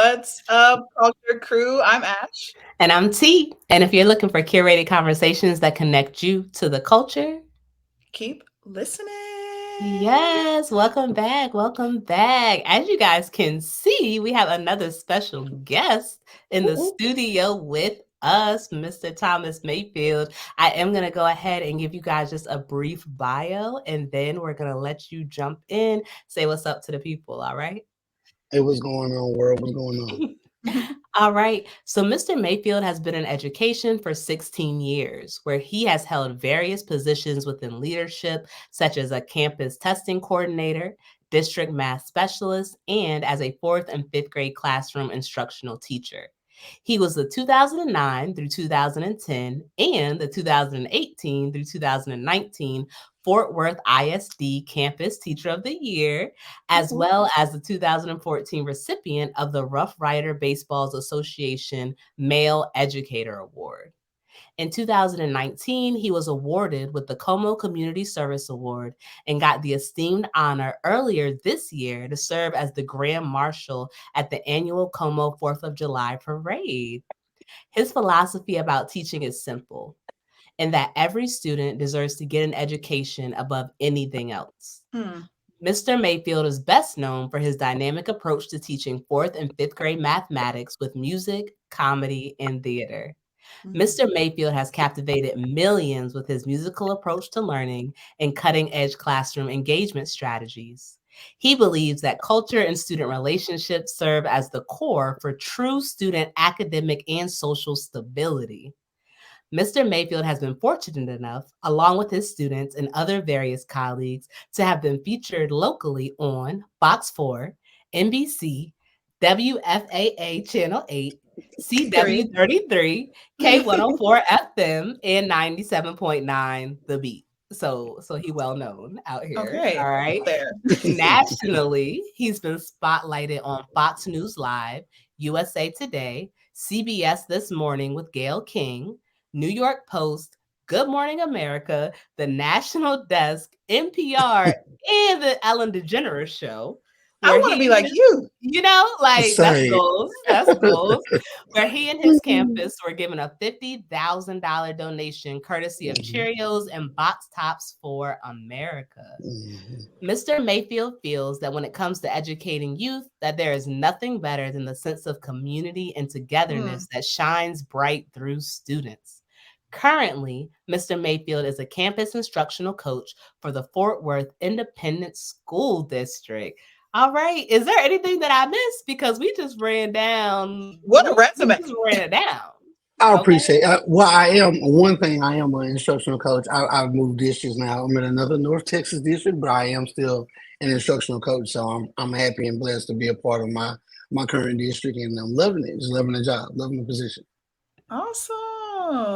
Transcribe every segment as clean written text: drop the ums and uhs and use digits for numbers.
What's up, Culture Crew? I'm Ash. And I'm T. And if you're looking for curated conversations that connect you to the culture, Keep listening. yes, welcome back. Welcome back. As you guys can see, we have another special guest in the Ooh, studio with us, Mr. Thomas Mayfield. I am going to go ahead and give you guys just a brief bio, and then we're going to let you jump in, say what's up to the people. All right. Hey, what's going on, world? What's going on? All right. So Mr. Mayfield has been in education for 16 years, where he has held various positions within leadership, such as a campus testing coordinator, district math specialist, and as a fourth and fifth grade classroom instructional teacher. He was the 2009 through 2010 and the 2018 through 2019 Fort Worth ISD Campus Teacher of the Year, as ooh. well as the 2014 recipient of the Rough Rider Baseballs Association Male Educator Award. In 2019, he was awarded with the Como Community Service Award and got the esteemed honor earlier this year to serve as the Grand Marshal at the annual Como 4th of July parade. His philosophy about teaching is simple, in that every student deserves to get an education above anything else. Hmm. Mr. Mayfield is best known for his dynamic approach to teaching fourth and fifth grade mathematics with music, comedy, and theater. Mhm. Mr. Mayfield has captivated millions with his musical approach to learning and cutting edge classroom engagement strategies. He believes that culture and student relationships serve as the core for true student academic and social stability. Mr. Mayfield has been fortunate enough, along with his students and other various colleagues, to have been featured locally on Fox 4, NBC, WFAA Channel 8, Period. CW33, K104 FM, and 97.9 The Beat. So he well known out here. Okay, All right. there. Nationally, he's been spotlighted on Fox News Live, USA Today, CBS This Morning with Gayle King, New York Post, Good Morning America, The National Desk, NPR, and the Ellen DeGeneres Show, I where want to be he like you. like that's Say, goals. That's goals. Where he and his campus were given a $50,000 donation courtesy of mhm, Cheerios and box tops for America. mhm, Mr. Mayfield feels that when it comes to educating youth, that there is nothing better than the sense of community and Mm. togetherness that shines bright through students. Currently, Mr. Mayfield is a campus instructional coach for the Fort Worth Independent School District. All right, is there anything that I missed? Because we just ran down, What a we resume. just ran it down. I Okay. appreciate. Well, I am one thing. I am an instructional coach. I've moved districts now. I'm in another North Texas district, but I am still an instructional coach. So I'm happy and blessed to be a part of my current district, and I'm loving it. Just loving the job, loving the position. Awesome.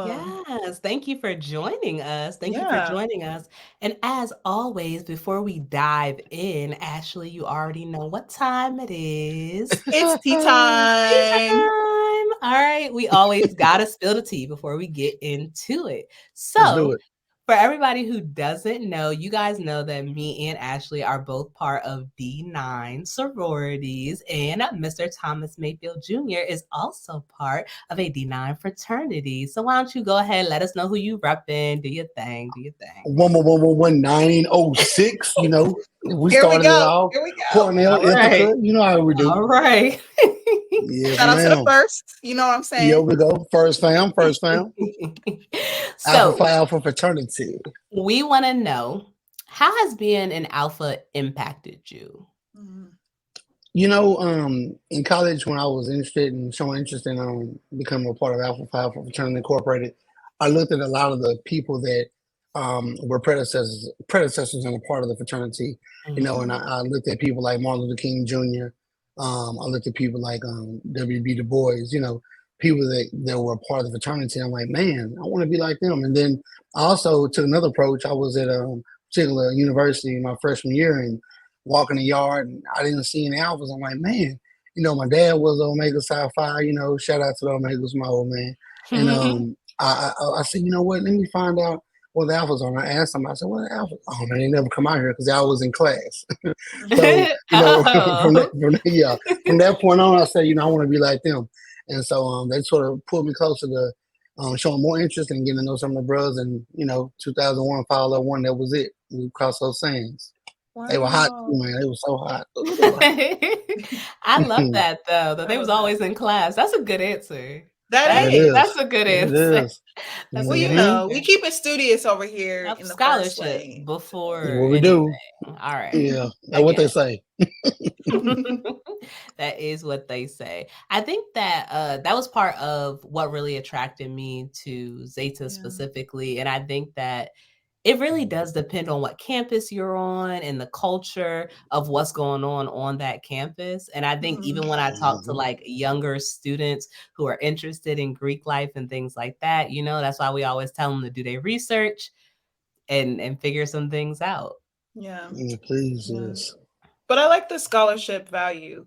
Yes, thank you for joining us. Thank you for Yeah. joining us. And as always, before we dive in, Ashley, you already know what time it is. It's tea Tea time. time. All right, we always gotta spill the tea before we get into it. Let's do So, it. for everybody who doesn't know, you guys know that me and Ashley are both part of D9 sororities, and Mr. Thomas Mayfield Jr. is also part of a D9 fraternity. So why don't you go ahead, let us know who you repping, do your thing, do your thing. 1111906. You know, we Here we started it go. off. Here we go. Cornell, All right, Ithaca. You know how we do. all right. Yes, Shout out to the ma'am. first. You know what I'm Here saying? we go. First fam. First fam. Alpha So Phi Alpha fraternity. we want to know, how has being an alpha impacted you? Mm. You know, in college when I was interested in showing interest in becoming a part of Alpha Phi Alpha Fraternity Incorporated, I looked at a lot of the people that were predecessors and a part of the fraternity. You know, and Mhm. I looked at people like Martin Luther King Jr. I looked at people like W.B. Du Bois. You know, people that were a part of the fraternity. I'm like, man, I want to be like them. And then I also took another approach. I was at a particular university my freshman year, and walking the yard, and I didn't see any alphas. I'm like, man, you know, my dad was Omega Psi Phi. You know, shout out to the Omegas, my old man. And I said, you know what? Let me find out "Well, the alphas are." And I asked them, I said, "What are the alphas?" Oh man, they never come out here because they always in class. So Oh. from that point on, I said, I want to be like them. And so they sort of pulled me closer to showing more interest and getting to know some of the brothers. And 2001, Follow One, that was it. We crossed those sands. They were hot too, Wow. man. They were so hot. Ooh, they were hot. I love that though, that I they was love that. always in class. That's a good answer. That It is. That's is. a good It answer. is. That's a Well, good Hmm. we answer. keep it studious over here Up in the first scholarship lane. before What we anything. do. All right. Yeah. I That's what get they it. say. That is what they say. I think that that was part of what really attracted me to Zeta Yeah. specifically. And I think that it really does depend on what campus you're on and the culture of what's going on that campus. And I think even when I talk to Mhm. like younger students who are interested in Greek life and things like that, that's why we always tell them to do their research and figure some things out. Yeah. Yeah, please, Yeah. yes. But I like the scholarship value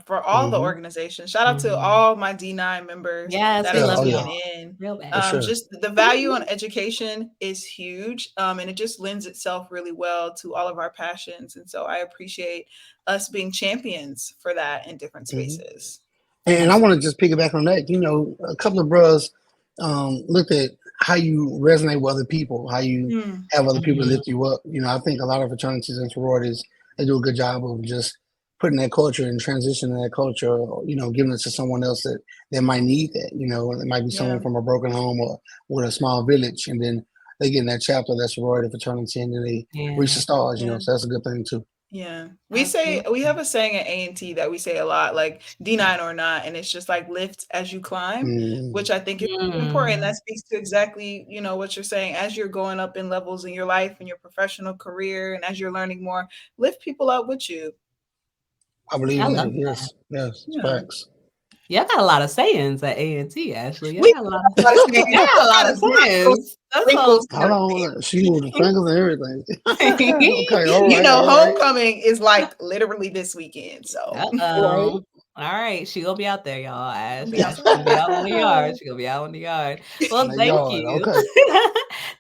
for all the Hmm. organizations. Shout out to Mhm. all my D9 members Yes, that we are Yeah. love Oh yeah. tuning y'all in. real For bad. sure. Just the value on education is huge. And it just lends itself really well to all of our passions. And so I appreciate us being champions for that in different Hmm. spaces. And I want to Absolutely. just piggyback on that. A couple of bros looked at how you resonate with other people, how you Mm, have other people Mhm. lift you up. I think a lot of fraternities and sororities, they do a good job of just putting that culture and transitioning that culture, or, giving it to someone else that might need that. It might be yeah. someone from a broken home or with a small village, and then they get in that chapter, that sorority, fraternity, and then they reach the Yeah, stars. Yeah. So that's a good thing too. Yeah. We have absolutely. a saying at A&T that we say a lot, like D9 or not, and it's just like lift as you climb, Mm, which I think is important. Mm. That speaks to exactly, what you're saying. As you're going up in levels in your life and your professional career, and as you're learning more, lift people up with you. I believe I in love that. that. Yes, yes, Yeah. facts. Y'all got a lot of sayings at A&T, Ashley. Y'all We got a lot of have a lot of sayings. y'all got a lot Kind of of sprinkles, sayings. That's sprinkles all. and Hold everything. on, she moved the fingers and everything. Okay, all right, all right, Homecoming is like literally this weekend. So all Uh-oh. All right, she gonna be out there, y'all. Ash gonna be out in the yard. She gonna be out in the yard. in Well, the thank yard. you.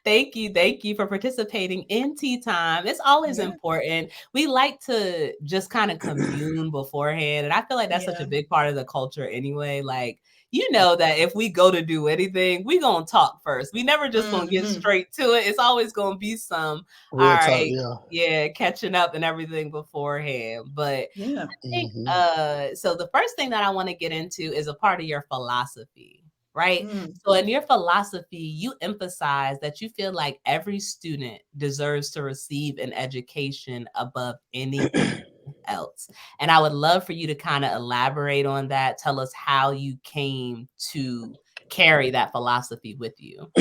Okay, Thank you for participating in Tea Time. It's always yeah, important. We like to just kind of commune beforehand. And I feel like that's such yeah. a big part of the culture anyway. Like, that if we go to do anything, we gonna talk first. We never just gonna get Hmm. straight to it. It's always gonna be some, real all talk. right, Yeah. yeah, catching up and everything beforehand. But Yeah. I think Hmm. so the first thing that I want to get into is a part of your philosophy, right? Mm, So in your philosophy, you emphasize that you feel like every student deserves to receive an education above anything else. And I would love for you to kind of elaborate on that. Tell us how you came to carry that philosophy with you.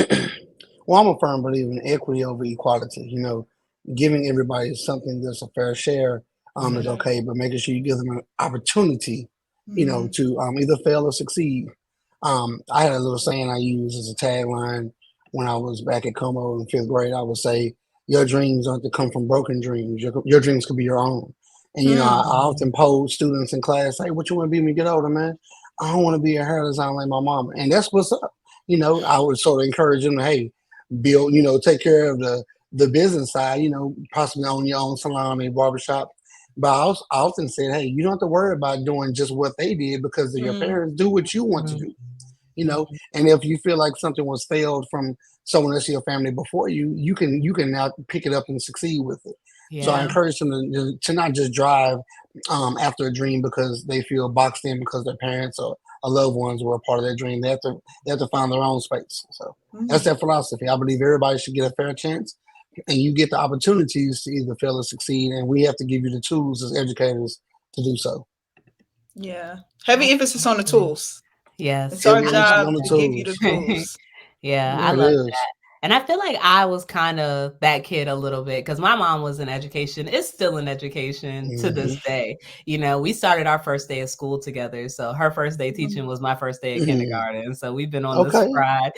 Well, I'm a firm believer in equity over equality. Giving everybody something that's a fair share is Mhm. yeah. okay, but making sure you give them an opportunity, Mm, to either fail or succeed. I had a little saying I used as a tagline when I was back at Como in fifth grade. I would say, "Your dreams aren't to come from broken dreams. Your dreams could be your own." And I mm, often pose students in class, "Hey, what you want to be when you get older, man?" "I don't want to be a hair designer like my mama," and that's what's up. I would sort of encourage them, "Hey, build, take care of the business side, possibly own your own salon and barbershop." But I often said, "Hey, you don't have to worry about doing just what they did because of your mm, parents. Do what you want to Mhm. do, Mhm. and if you feel like something was failed from someone else in your family before you, you can now pick it up and succeed with it." So I Yeah. encourage them to not just drive after a dream because they feel boxed in because their parents or loved ones were a part of their dream. They have to find their own space. So that's mm. their philosophy. I believe everybody should get a fair chance, and you get the opportunities to either fail or succeed, and we have to give you the tools as educators to do so. Yeah. Heavy emphasis on the Absolutely. tools. It's Yes, our Heavy I emphasis love job on the to give you the tools. that. tools. Yeah, I It Yeah. love is. that. And I feel like I was kind of that kid a little bit because my mom was in education, is still in education to Hmm. this day. We started our first day of school together. So her first day teaching was my first day of Hmm. kindergarten. So we've been on this Okay. ride,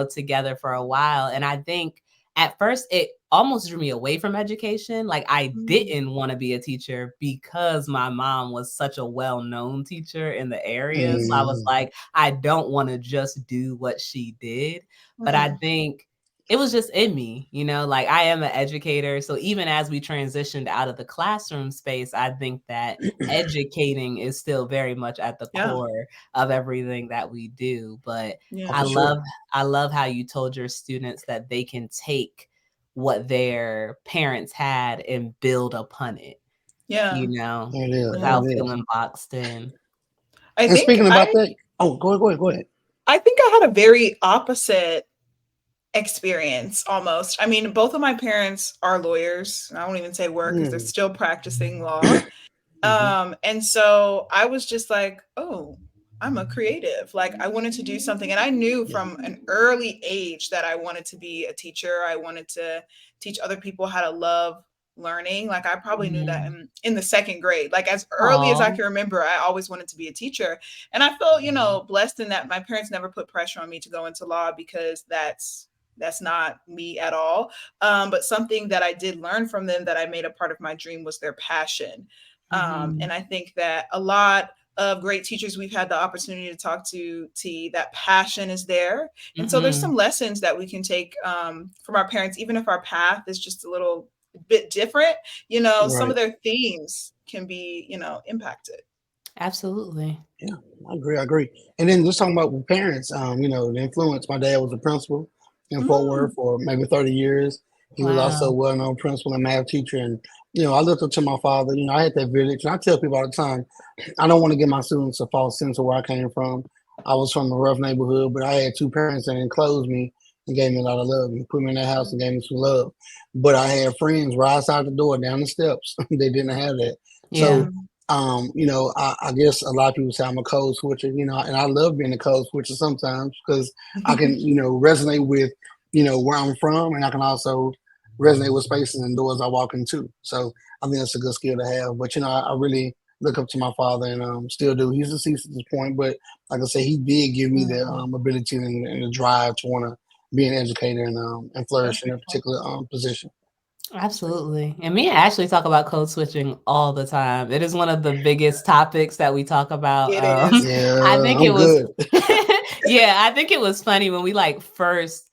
together for a while. And I think at first it almost drew me away from education. Like I Mm, didn't want to be a teacher because my mom was such a well-known teacher in the area. So I was Hmm. like, I don't want to just do what she did. But I mm, think it was just in me, like I am an educator. So even as we transitioned out of the classroom space, I think that educating is still very much at the Yeah. core of everything that we do. But Oh, Yeah. I for sure. love I love how you told your students that they can take what their parents had and build upon it, Yeah. It is. Yeah. without It is. feeling boxed in. I And think speaking about I that, oh, go ahead. I think I had a very opposite experience almost. I mean, both of my parents are lawyers. I won't even say were because they're Mm. still practicing law. Hmm. And so I was just like, oh, I'm a creative. Like I wanted to do something. And I knew Yeah. from an early age that I wanted to be a teacher. I wanted to teach other people how to love learning. Like I probably knew that Mm. in the second grade. Like as early as I Aw. can remember, I always wanted to be a teacher. And I felt, blessed in that my parents never put pressure on me to go into law because that's not me at all. But something that I did learn from them that I made a part of my dream was their passion. Mhm. And I think that a lot of great teachers we've had the opportunity to talk to, T, that passion is there. And so there's Mhm. some lessons that we can take from our parents, even if our path is just a little bit different, some of Right. their themes can be, impacted. Absolutely. Yeah, I agree. I agree. And then just talking about with parents, the influence. My dad was a principal in Fort Worth Mm, for maybe 30 years. He was also a Wow. well-known principal and math teacher. And, I looked up to my father. I had that village. And I tell people all the time, I don't want to give my students a false sense of where I came from. I was from a rough neighborhood, but I had two parents that enclosed me and gave me a lot of love and put me in their house and gave me some love. But I had friends right outside the door, down the steps. They didn't have that. Yeah. So mm, I guess a lot of people say I'm a code switcher, and I love being a code switcher sometimes because I can, resonate with, where I'm from, and I can also resonate with spaces and doors I walk into. So I think that's a good skill to have. But I really look up to my father and still do. He's deceased at this point, but like I said, he did give me the Mm. ability and the drive to want to be an educator and that's flourish in a beautiful. particular position. That's beautiful. Absolutely. And me and Ashley talk about code switching all the time. It is one of the biggest topics that we talk about. It is. I Yeah, think I'm it was, good. yeah, I think it was funny when we like first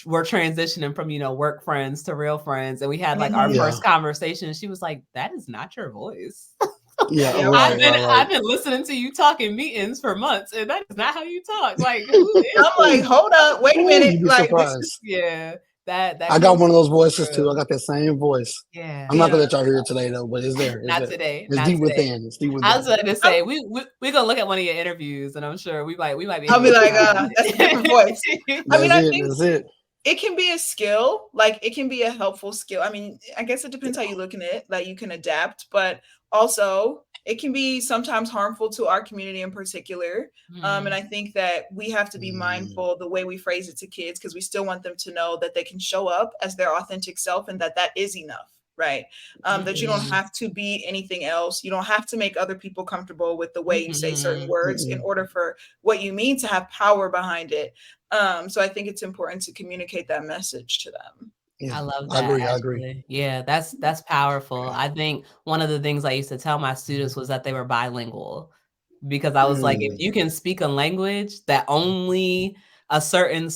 were transitioning from, work friends to real friends. And we had like our Hmm. Yeah, first conversation. She was like, that is not your voice. yeah, Yep. right, right, I've right. been listening to you talk in meetings for months, and that is not how you talk. Like, who is I'm like, this? hold up, wait a Ooh, minute. you'd be Like this is surprised. Yeah, that I got code one of those switching is voices too. I real. got that same voice. I'm Yeah. not gonna yeah. let y'all hear it today though, but it's there. It's Not there. today, It's not deep today. within. It's deep I was within. going to I'm, say we gonna look at one of your interviews, and I'm sure we might be I'll able be to like, find that's a different voice. it. I mean, That's I it. think That's it. it can be a skill, like it can be a helpful skill. I mean, I guess it Yeah. depends how you look at it, like you can adapt, but also it can be sometimes harmful to our community in particular. And Mm, I think that we have to be Mm, mindful the way we phrase it to kids because we still want them to know that they can show up as their authentic self and that that is enough, right? it That you don't is. mhm, have to be anything else. You don't have to make other people comfortable with the way you say certain mhm. words in Mm-mm. order for what you mean to have power behind it. So I think it's important to communicate that message to them. Yeah, I love I that agree. I agree. actually. Yeah, that's powerful. I think one of the things I used to tell my students was that they were bilingual because I was like, if Mm, you can speak a language that only a certain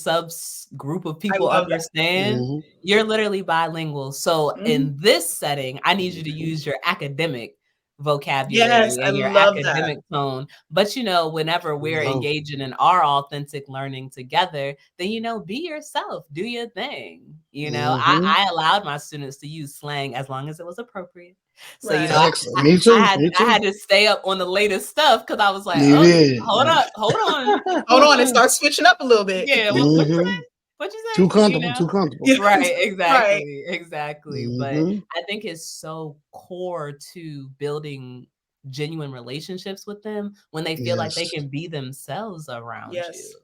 group of I people love that. understand, hmm you're literally bilingual. So Mhm. in this setting, I need you to use your academic Yes, vocabulary I and your love that. academic tone. But whenever we're No. engaging in our authentic learning together, then be yourself, do your thing. Hmm I allowed my students to use slang as long as it was appropriate. So, Right. Facts. Me too. Me I too. had to stay up on the latest stuff because I was like, You oh, did. hold up, hold on, Hold hold on, it on. starts switching up a little bit. Yeah, what you hmm say? What you Too say? comfortable. Too comfortable. Yeah. Right, Right. exactly, exactly. But Hmm I think it's so core to building genuine relationships with them when they feel like they Yes. can be themselves around you, Yes.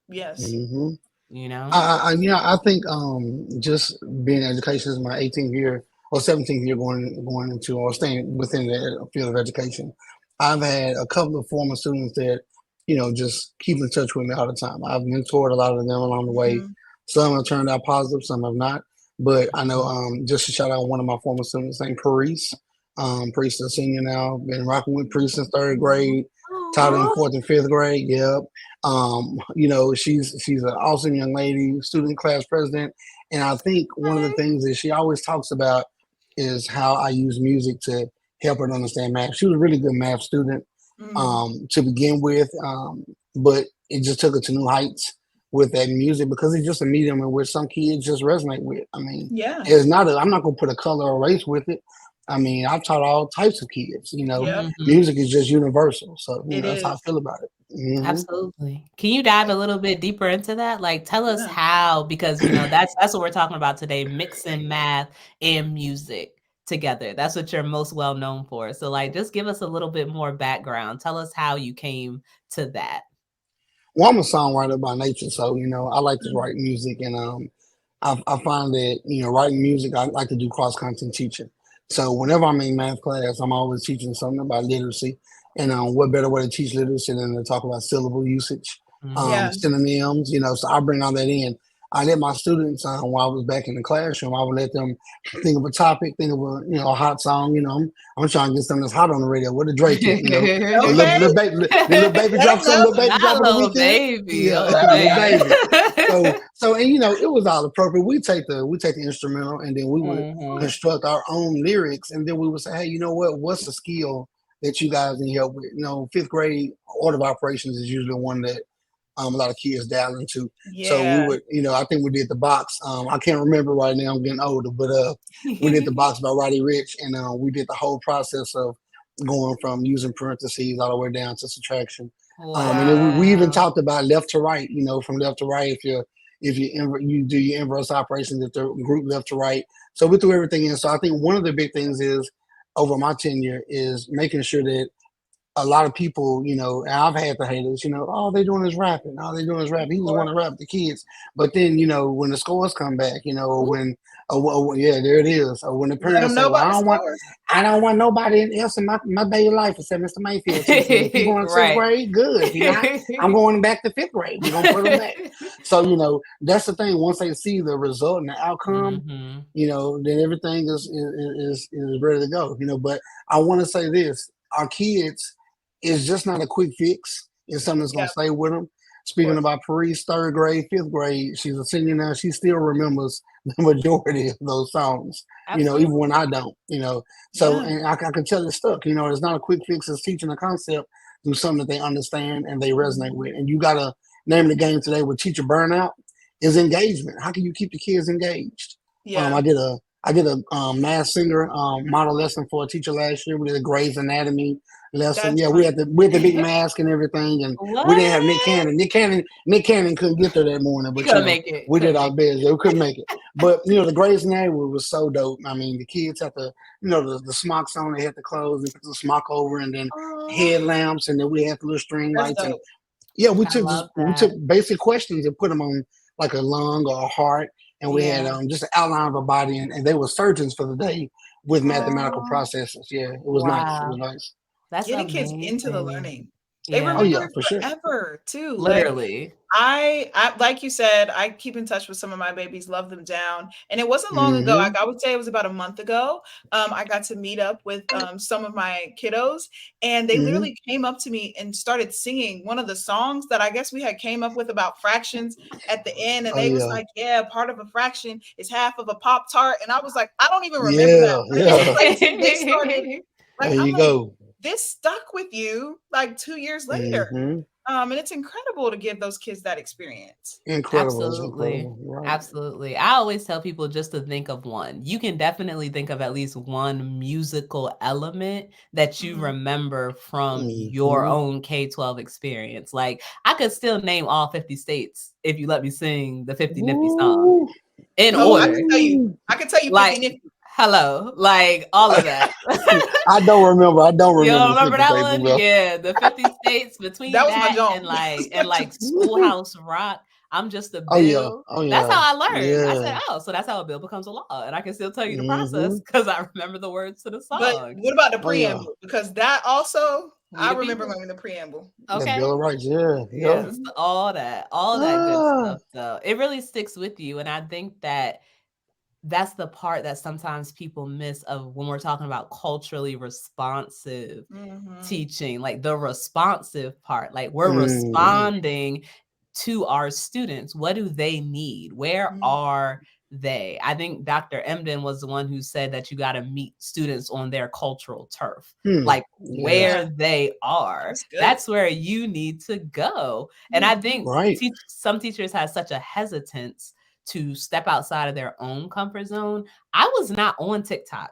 Yes. hmm you know? I think just being in education is my 18th year or 17th year going into or staying within the field of education. I've had a couple of former students that just keep in touch with me all the time. I've mentored a lot of them along the way. Mhm. Some have turned out positive, some have not. But I know Mhm. just to shout out one of my former students named Paris. Paris is a senior now. Been rocking with Paris since third grade. Taught in Aw. fourth and fifth grade. Yep. She's an awesome young lady, student class president, And I think one of the Okay. things that she always talks about is how I use music to help her to understand math. She was a really good math student Mm, to begin with, but it just took her to new heights with that music because it's just a medium in which some kids just resonate with. I mean, yeah. it's not. I'm not gonna put a color or race with it. I mean, I've taught all types of kids. Yep. Mhm. Music is just universal. So It that's how I is. feel about it. Absolutely. Can you dive a little bit deeper into that? Like, tell us Yeah. how, because that's what we're talking about today, mixing math and music together. That's what you're most well known for. So, like, just give us a little bit more background. Tell us how you came to that. Well, I'm a songwriter by nature, so I like to Mm, write music, and I find that writing music, I like to do cross content teaching. So whenever I'm in math class, I'm always teaching something about literacy, and what better way to teach literacy than to talk about syllable usage, yeah. Mhm. synonyms. So I bring all that in. I let my students, while I was back in the classroom, I would let them think of a topic, think of a hot song. I'm trying to get something that's hot on the radio. What the Drake at? The Okay. little baby Let drop them some know. little baby Not drop on the little weekend. baby. Yeah, Oh little man. baby. So and it was all appropriate. We take the instrumental and then we would Mhm. construct our own lyrics and then we would say, hey, you know what? What's the skill that you guys need help with? Fifth grade order of operations is usually one that a lot of kids dial into. So we Yeah. would, I think we did the box. I can't remember right now. I'm getting older, but we did the box by Roddy Rich, and we did the whole process of going from using parentheses all the way down to subtraction. And then we even Wow. talked about left to right. From left to right, if you do your inverse operations, if the group left to right. So we threw everything in. So I think one of the big things is over my tenure is making sure that a lot of people, and I've had the haters, all they doing is rapping. All they doing is Of rapping. He just want course. to rap with the kids. But then, when the scores come back, or Ooh. when, yeah, there it is. Or when the Let them parents say, know well, about the scores. I don't want nobody else in my baby life except Mr. Mayfield teacher. If he going to sixth Right. grade, good. If you're not, I'm going back to fifth grade. We're gonna put him back. So, that's the thing. Once they see the result and the outcome, Mhm. then everything is ready to go. But I want to say this: our kids is just not a quick fix. It's something that's Yeah, gonna stay with them. of Speaking course. about Paris, third grade, fifth grade, she's a senior now. She still remembers the majority of those songs. Even when I Absolutely. don't. So Yeah. and I can tell it's stuck. It's not a quick fix. It's teaching a concept through something that they understand and they resonate Mhm. with. And you gotta name of the game today with teacher burnout is engagement. How can you keep the kids engaged? Yeah. I did a math singer model lesson for a teacher last year. We did a Grey's Anatomy lesson. That's Yeah, we fun. had the big mask and everything, and we didn't have Nick What? Cannon. Nick Cannon couldn't get there that morning, You but couldn't make it. we did Couldn't our make it. best. Yeah, we couldn't make it, but the Grey's Anatomy was so dope. I mean, the kids had to, the smocks on. They had to close and put the smock over, and then Oh, headlamps, and then we had the little string That's lights, and dope. yeah, I love we took that. basic questions and put them on like a lung or a heart, and we had Yeah. just an outline of a body, and they were surgeons for the day with mathematical Oh, processes. Yeah, it was nice. It was wow. nice. That's Getting kids into the amazing. learning. They Oh Yeah. remember yeah, it for sure. forever too. Like Literally. I like you said, I keep in touch with some of my babies, love them down. And it wasn't long ago, Hmm. like I would say it was about a month ago. I got to meet up with some of my kiddos, and they Hmm. literally came up to me and started singing one of the songs that I guess we had came up with about fractions at the end. And Oh they was yeah, like, yeah, part of a fraction is half of a Pop Tart. And I was like, I don't even remember that, yeah, but it's yeah. crazy. They started like There I'm you like, go. this stuck with you like 2 years later. Hmm. And it's incredible to give those kids that experience. Incredible. It's Absolutely. incredible. You're right. Absolutely. I always tell people just to think of one. You can definitely think of at least one musical element that you Mhm. remember from your Hmm. own K-12 experience. Like, I could still name all 50 states if you let me sing the 50 Nifty songs Woo, in Oh, I order. can tell you. woo. I can tell you 50 Like, nifty. hello, like all of that. I don't remember. I don't You don't remember remember 50 that States one? as well. Yeah, the 50 states That between was my that jaunt. and That was my jaunt. Schoolhouse Rock. I'm just a Oh yeah. bill. Oh That's yeah. how I learned. I said, Yeah. oh, so that's how a bill becomes a law. And I can still tell you the process Hmm. because I remember the words to the But song. what about the Oh yeah. preamble? Because that also, We I the remember people. learning the preamble. The Okay. Bill of Rights. Yeah. Yeah. Yes, Mhm. all that good Ah. stuff. So it really sticks with you. And I think that that's the part that sometimes people miss of when we're talking about culturally responsive Mhm. teaching, like the responsive part. Like we're Mm. responding to our students. What do they need? Where Mhm. are they. I think Dr. Emden was the one who said that you got to meet students on their cultural turf, like where they are. That's where you need to go. And I think some teachers have such a hesitance to step outside of their own comfort zone. I was not on TikTok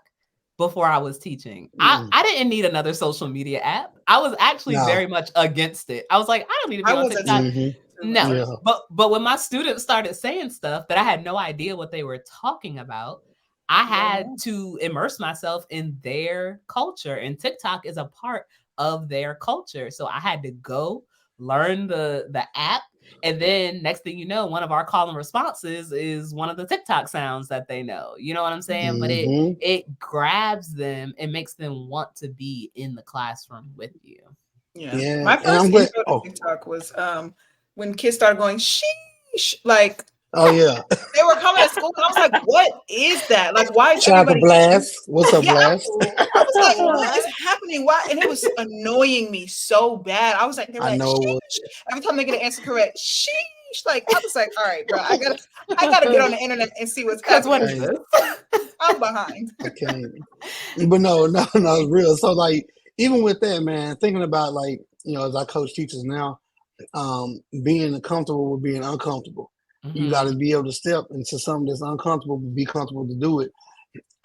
before I was teaching. I didn't need another social media app. I was actually very much against it. I was like, I don't need to be on TikTok. No. But when my students started saying stuff that I had no idea what they were talking about, I had to immerse myself in their culture. And TikTok is a part of their culture. So I had to go learn the app. And then next thing you know, one of our call and responses is one of the TikTok sounds that they know. You know what I'm saying? But it grabs them and makes them want to be in the classroom with you. Yeah. My first intro to TikTok was when kids started going sheesh, like they were coming to school, and I was like, "What is that? Like, why is everybody blast? What's up, blast?" I was like, "What is happening? Why?" And it was annoying me so bad. I was like, "They were like, sheesh." Every time they get an answer correct, sheesh. Like, I was like, "All right, bro, I gotta get on the internet and see what's happening." What is this? I'm behind. Okay, but no, it's real. So like, even with that, man, thinking about like, as I coach teachers now, being comfortable with being uncomfortable. You got to be able to step into something that's uncomfortable, but be comfortable to do it.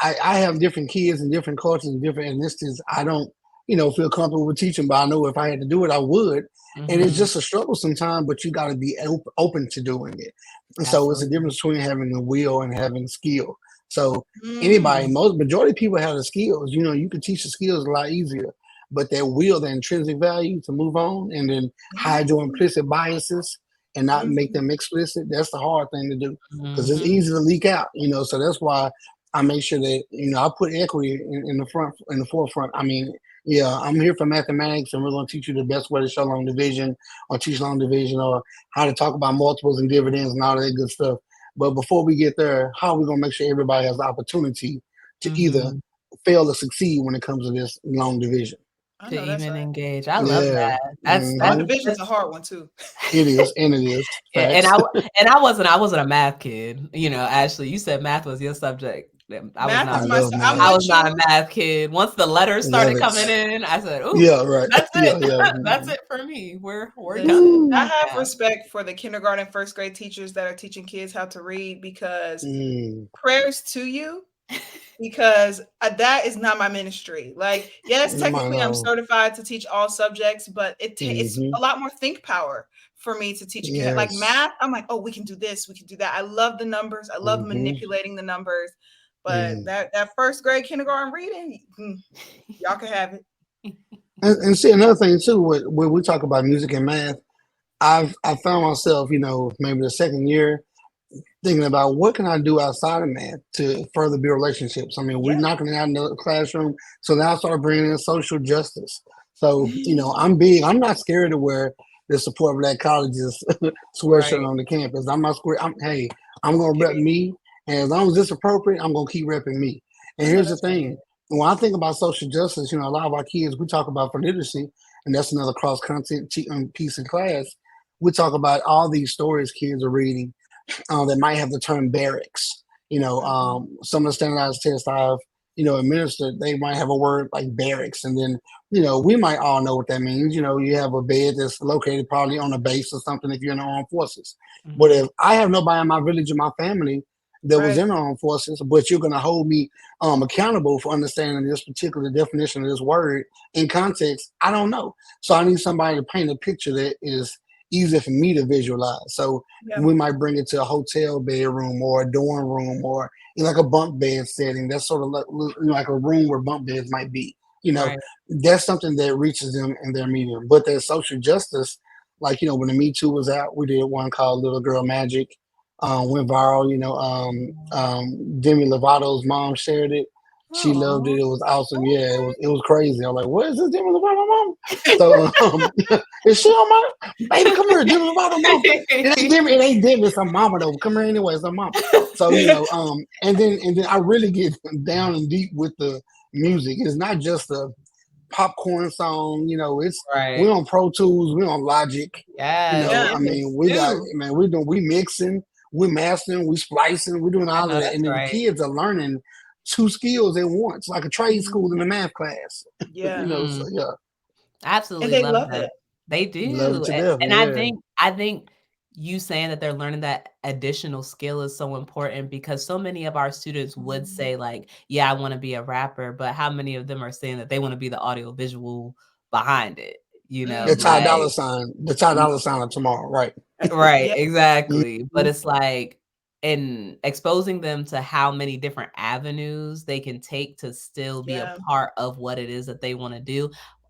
I have different kids and different cultures and different ethnicities. I don't, feel comfortable with teaching, but I know if I had to do it, I would. And it's just a struggle sometimes, but you got to be open to doing it. And so it's a difference between having the will and having skill. So majority of people have the skills. You can teach the skills a lot easier, but that will, the intrinsic value to move on and then hide your implicit biases and not make them explicit, that's the hard thing to do because it's easy to leak out, so that's why I make sure that, I put equity in the forefront. I mean, I'm here for mathematics and we're going to teach you the best way to show long division or teach long division or how to talk about multiples and dividends and all that good stuff. But before we get there, how are we going to make sure everybody has the opportunity to either fail or succeed when it comes to this long division? To even engage. I love that. That's division's a hard one too. It is, and it is. And I wasn't a math kid. Ashley, you said math was your subject. I was not a math kid. Once the letters started coming in, I said, "Ooh, that's it. That's it for me. We're done." I have respect for the kindergarten, first grade teachers that are teaching kids how to read because prayers to you. Because that is not my ministry. Like, yes, technically I'm certified to teach all subjects, but it's a lot more think power for me to teach a kid. Like math, I'm like, oh, we can do this, we can do that. I love the numbers. I love manipulating the numbers. But that first grade kindergarten reading, y'all can have it. And see, another thing too, when we talk about music and math, I found myself, maybe the second year, thinking about what can I do outside of math to further build relationships. I mean, we're knocking it out in the classroom. So now I started bringing in social justice. So, I'm not scared to wear the Support Black Colleges sweatshirt on the campus. I'm not scared. I'm going to rep me. And as long as it's appropriate, I'm going to keep repping me. And here's the thing. When I think about social justice, a lot of our kids, we talk about for literacy, and that's another cross-content piece in class. We talk about all these stories kids are reading. That might have the term barracks. Some of the standardized tests I've, administered, they might have a word like barracks. And then, we might all know what that means. You have a bed that's located probably on a base or something if you're in the armed forces. But if I have nobody in my village or my family that was in the armed forces, but you're going to hold me accountable for understanding this particular definition of this word in context, I don't know. So I need somebody to paint a picture that is easy for me to visualize. So we might bring it to a hotel bedroom or a dorm room or like a bunk bed setting. That's sort of like a room where bunk beds might be. That's something that reaches them in their medium. But there's social justice, like, when the Me Too was out, we did one called Little Girl Magic. Went viral, Demi Lovato's mom shared it. She loved it. It was awesome. Yeah, it was crazy. I'm like, what is this Demi Lovato mom? So is she on my baby? Come here, Demi Lovato mom. It ain't Demi, it's her mama though. Come here anyway, it's her mama. So and then I really get down and deep with the music. It's not just a popcorn song, it's we on Pro Tools, we on Logic. Yeah. I mean, we mixing. we're mastering, we're splicing, we're doing I all of know that. that's And then the right. kids are learning two skills at once, like a trade school in a math class. Yeah. So yeah, I And absolutely they love love that. it. They love it do. to death. And Yeah. I think you saying that they're learning that additional skill is so important because so many of our students would Mhm. say like, yeah, I want to be a rapper, but how many of them are saying that they want to be the audio visual behind it? You know, The Ty Mhm. like Dollar Sign, the Ty Dollar Sign of tomorrow, right? right, Yeah. exactly. But Mhm. it's like in exposing them to how many different avenues they can take to still be a Yeah. part of what it is that they want to do.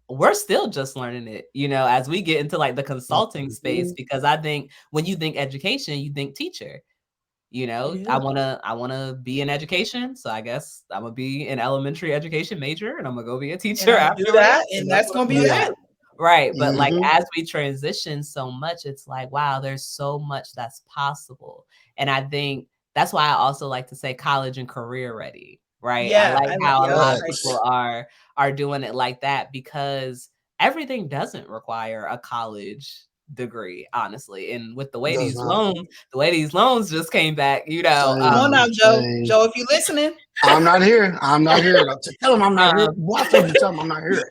We're still just learning it, as we get into like the consulting space, Mhm. because I think when you think education, you think teacher. I Yeah. wanna be in education, so I guess I'm gonna be an elementary education major, and I'm gonna go be a And teacher I'm gonna do that, afterwards, and and that's that's what I'm gonna be gonna Yeah. that. do. Right, but, like, Mhm. as we transition so much, it's like, wow, there's so much that's possible, and I think that's why I also like to say college and career ready, right? I Yeah. like I like, how a yep. lot of I Facts. people are doing it like that because everything doesn't require a college degree, honestly, and with Does not. the way these loans just came back, Come on Same. now, Joe. Same. Joe, if you listening, I'm not here. I'm not here. Tell them I'm not here. um, Boy, I told you to tell them I'm not here.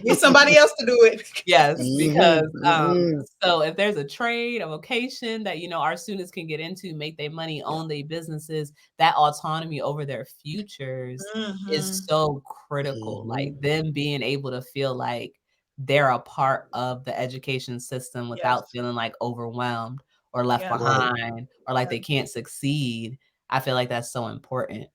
get somebody else to do it. yes, because, Mm-hmm. so if there's a trade, a vocation that, our students can get into, make their money, Yeah. own their businesses, that autonomy over their futures is Mhm. so critical. Mm-hmm. Like them being able to feel like they're a part of the education system without Yes. feeling like overwhelmed or left Yeah. Right. behind or like Yeah. they can't succeed. I feel like that's so important.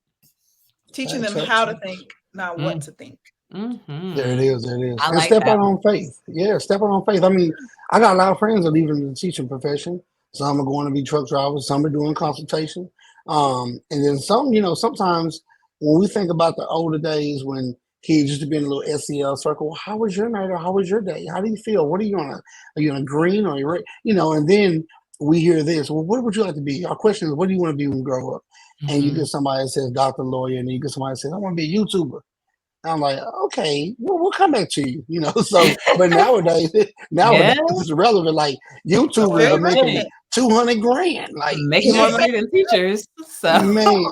Teaching Facts. them Facts. how to Facts. think, not what Mm, to think. There it mhm. is. There it is. I And like step that out one. on faith. Yeah, step out on faith. I mean, I got a lot of friends that are leaving the teaching profession. Some are going to be truck drivers. Some are doing consultation. And then some, sometimes when we think about the older days when kids used to be in a little SEL circle, how was your night or how was your day? How do you feel? What are you on? Are you on a green or you and then we hear this. Well, what would you like to be? Our question is, what do you want to be when you grow up? And you get Mhm. somebody that says doctor, lawyer, and you get somebody that says, I want to be a YouTuber. I'm like, okay, we'll come back to you, So, but nowadays, Yeah, it's relevant. Like YouTubers Very are making relevant. 200 grand. Like, making more money than teachers, so man.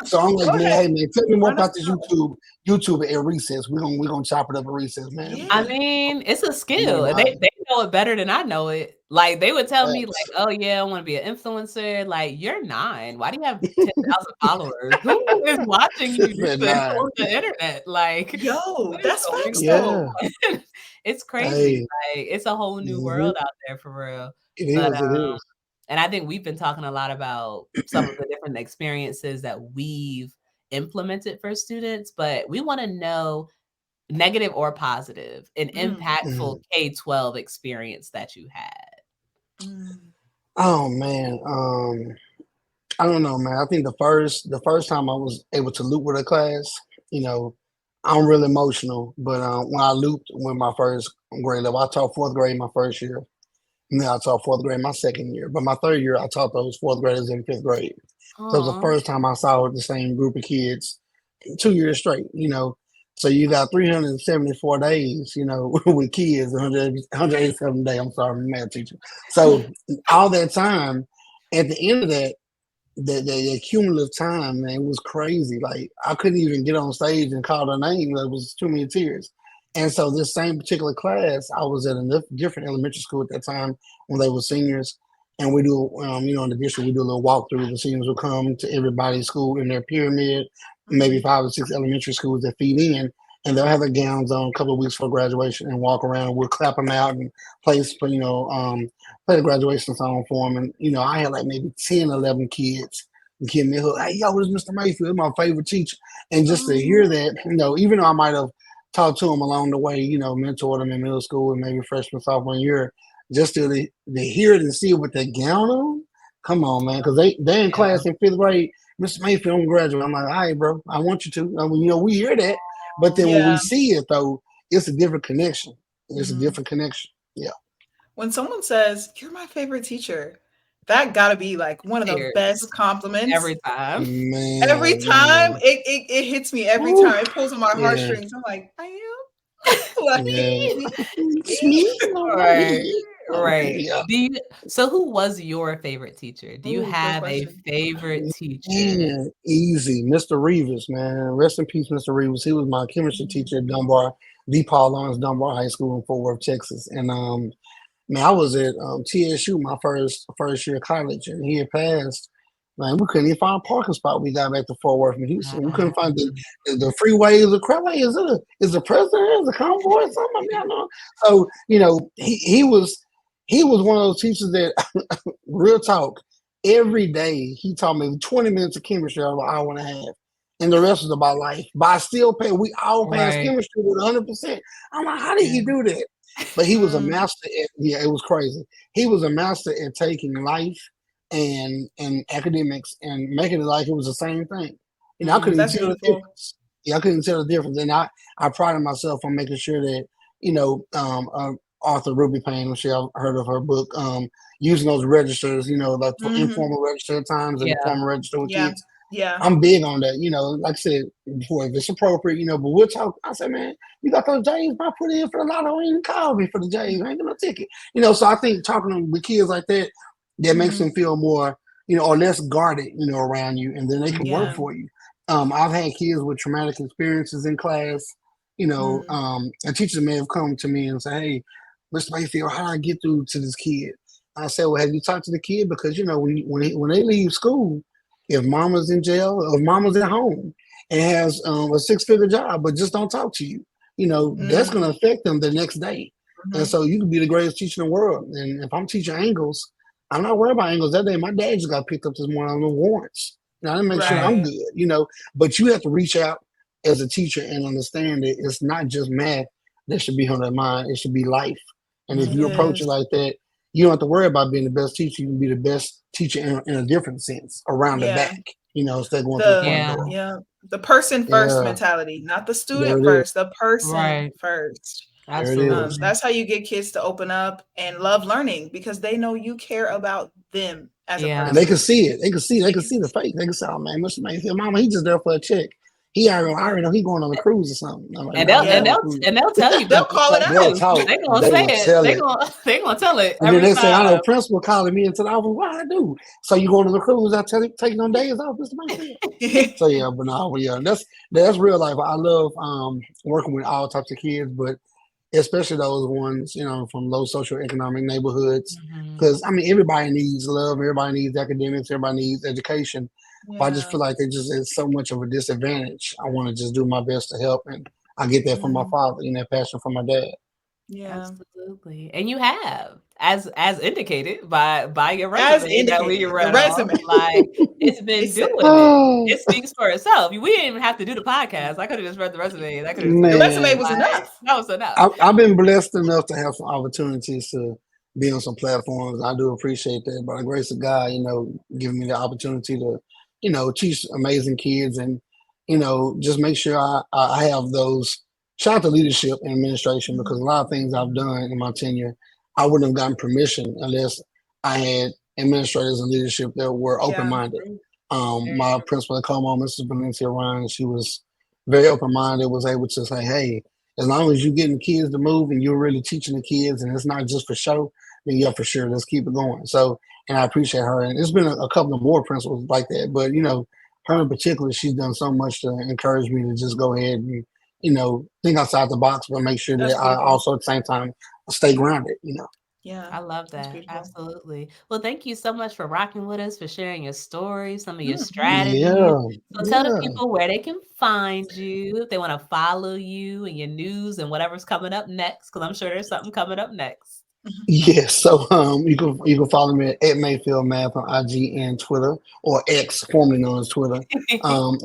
So I'm like, Go man, ahead. hey man, tell me more Run us about this down. YouTube at recess. We're gonna chop it up at recess, man. I Yeah. mean, it's a I'm like, skill, and nah, they know it better than I know it. Like, they would tell me, like, facts. "Oh, yeah, I wanna be an influencer." Like, "You're 9. Why do you have 10,000 followers? Who is watching you At to nine. on the internet?" Like, Yo, what is that's going facts on? though. Yeah. It's crazy, Hey. like, it's a whole new Hmm. world out there for real, It but, is. It is. and I think we've been talking a lot about some of the different experiences that we've implemented for students, but we wanna know negative or positive, an Mm, impactful Mhm. K-12 experience that you had. mm, Oh man. I don't know, man. I think the first time I was able to loop with a class, you know, I'm real emotional. But when I looped with my first grade level, I taught fourth grade my first year, and then I taught fourth grade my second year. But my third year, I taught those fourth graders in fifth grade. So it was the Aw. first time I saw the same group of kids 2 years straight. So you got 374 days, with kids, 187 days. I'm sorry, I'm a math teacher. So all that time, at the end of that the cumulative time, man, it was crazy. Like I couldn't even get on stage and call their name. There was too many tears. And so this same particular class, I was at a different elementary school at that time when they were seniors. And we do, in the district, we do a little walkthrough. The seniors will come to everybody's school in their pyramid, maybe mm. 5 or 6 elementary schools that feed in, and they'll have their gowns on a couple of weeks for graduation and walk around. We'll clap them out and play the graduation song for them. And, I had like maybe 10, 11 kids give me a hook. Hey, yo, this is Mr. Mayfield, my favorite teacher. And just to hear Oh, that, even though I might have talked to them along the way, mentored them in middle school and maybe freshman, sophomore year, just to hear it and see it with their gown on. Come on, man, because they in Yeah. class in fifth grade. Mr. Mayfield, I'm graduate. I'm like, all right, bro, I want you to. I mean, we hear that, but then when we yeah. see it though, it's a different connection. It's a Mhm. different connection. Yeah. When someone says, "You're my favorite teacher," that gotta be like one of the Tears best compliments. every time. Every Man, time man. it hits me every Woo. time. It pulls on my Yeah. heartstrings. I'm like, I am like Yeah. me, It's me. me. No, right Right. here. Right. Yeah. So who was your favorite teacher? Do you Ooh, good have a question. favorite teacher? Man, easy. Mr. Reeves, man. Rest in peace, Mr. Reeves. He was my chemistry teacher at Dunbar, D. Paul Lawrence Dunbar High School in Fort Worth, Texas. And man, I was at TSU my first year of college, and he had passed. Man, we couldn't even find a parking spot. We got back to Fort Worth from Houston. We couldn't find the freeways. The crap. Like, is the president? Is the convoy or something? I mean, I don't know. So he was one of those teachers that real talk. Every day he taught me 20 minutes of chemistry over an hour and a half. And the rest of my life. But I still pay. We all passed Right. chemistry with 100%. I'm like, how did Yeah. you do that? But he was a Mm, master at, yeah, it was crazy. He was a master at taking life and academics and making it like it was the same thing. I couldn't even that's tell the beautiful. difference. Yeah, I couldn't tell the difference. And I prided myself on making sure that, Author Ruby Payne, I'm sure I've heard of her book, using those registers, like for Hmm. informal register at times and Yeah. formal register with Yeah. kids. Yeah. I'm big on that, like I said before, if it's appropriate, but we'll talk. I said, man, you got those J's, I put in for the lotto, and call me for the J's, I ain't got no ticket. So I think talking with kids like that, that makes Hmm. them feel more, or less guarded, around you, and then they can work Yeah. for you. I've had kids with traumatic experiences in class, Mm, and teachers may have come to me and say, hey, Mr. Mayfield, how do I get through to this kid? I said, well, have you talked to the kid? Because, when they leave school, if mama's in jail or if mama's at home and has a six-figure job but just don't talk to you, that's mm, going to affect them the next day. And mhm. so you can be the greatest teacher in the world. And if I'm teaching angles, I'm not worried about angles. That day, my dad just got picked up this morning on the warrants. Now, to make sure Right. I'm Right. good. But you have to reach out as a teacher and understand that it's not just math that should be on their mind. It should be life. And if It you Mhm. approach it is. like that, you don't have to worry about being the best teacher. You can be the best teacher in a different sense around the Yeah. back, instead of going through the The front Yeah. door. yeah. The person first Yeah, mentality, not the there student it is. first, the person Right. first. There it is. Absolutely. That's how you get kids to open up and love learning because they know you care about them as a Yeah. And they can person. see it. They can see. They They can can see the fake. They can say, "Oh man, Mr. Mayfield, Mama, he just there for a check. I yeah. already know he going on a cruise or something." I'm like, And "No, they'll I'm going and Yeah. on a they'll cruise." and they'll tell you They'll that call it They'll out. talk. they gonna They say will it. tell They it. gonna they gonna tell it And then every they say, "I know time. principal calling me into the office. What I do? So you going on the cruise? I tell you, taking on days off, Mr. Mayfield." So yeah, but no, but yeah, that's real life. I love working with all types of kids, but especially those ones, from low socioeconomic neighborhoods. Mhm. Because I mean, everybody needs love, everybody needs academics, everybody needs education. But I just Yeah. feel like they just at so much of a disadvantage. I want to just do my best to help, and I get that from my Mhm. father, that passion from my dad. Yeah. Absolutely. And you have, as indicated by your As resume that we indicated, the read off, resume. like it's They been said doing it. Oh It speaks for itself. We didn't even have to do the podcast. I could have just read the resume and I could have the said, resume man, was like, enough. that was enough. I've been blessed enough to have some opportunities to be on some platforms. I do appreciate that. By the grace of God, giving me the opportunity to, teach amazing kids and, just make sure I have those shout out to leadership and administration because a Mhm. lot of things I've done in my tenure, I wouldn't have gotten permission unless I had administrators and leadership that were open Yeah. minded. My principal at Como, Mrs. Valencia Ryan, she was very open minded, was able to say, hey, as long as you're getting the kids to move and you're really teaching the kids and it's not just for show, then yeah, for sure, let's keep it going. So, and I appreciate her. And there's been a couple of more principals like that, but her in particular, she's done so much to encourage me to just go ahead and think outside the box, but make sure That's that I beautiful. also at the same time stay grounded. Yeah. I love That's that. beautiful. Absolutely. Well, thank you so much for rocking with us, for sharing your stories, some of your Mhm. strategies. Yeah, So tell the yeah. people where they can find you if they want to follow you and your news and whatever's coming up next, because I'm sure there's something coming up next. Yes, so you can follow me at Mayfield Math on IG and Twitter or X, formerly known as Twitter.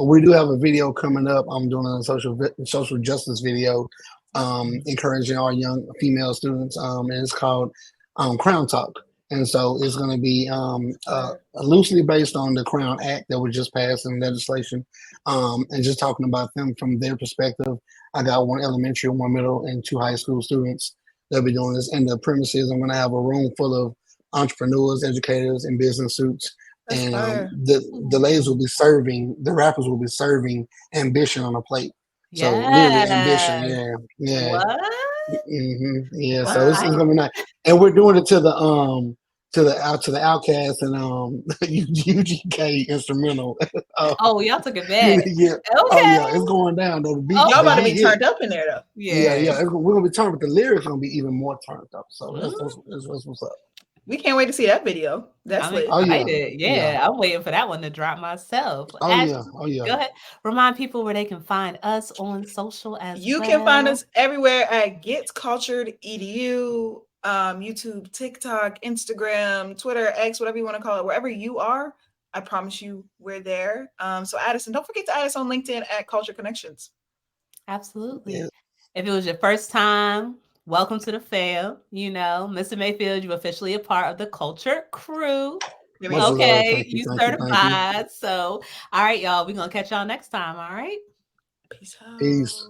We do have a video coming up. I'm doing a social justice video, Oh, encouraging our young female students, and it's called Crown Talk. And so it's going to be fire. loosely based on the Crown Act that was just passed in legislation, and just talking about them from their perspective. I got one elementary, one middle, and two high school students they'll be doing this. And the premise is I'm going to have a room full of entrepreneurs, educators, and business suits. That's And fire. the ladies will be serving, the rappers will be serving ambition on a plate. So literally ambition, Yes. yeah, yeah, What? yeah. So it's Okay. gonna be nice. and we're doing it to the Outcast and UGK instrumental. Oh, y'all took it back. Yeah. Okay. Oh yeah, it's going down though. The beat, Oh, Y'all about to the be beat turned hit. up in there though. Yeah, Yeah. we're gonna be turned, but the lyrics gonna be even more turned up. So that's what's up. We can't wait to see that video. That's I'm lit. Oh yeah, excited. yeah. Yeah, I'm waiting for that one to drop myself. Oh Ashley, yeah, oh yeah. go ahead. Remind people where they can find us on social as You well. can find us everywhere at Get Cultured Edu, YouTube, TikTok, Instagram, Twitter, X, whatever you want to call it. Wherever you are, I promise you we're there. So add us, and don't forget to add us on LinkedIn at Culture Connections. Absolutely. Yeah. If it was your first time, welcome to the fam. You know, Mr. Mayfield, you're officially a part of the Culture crew. There we Much go. love. Okay, Thank you, you thank you, thank you. certified. So, all right, y'all, we're gonna catch y'all next time. All right. Peace out. Peace.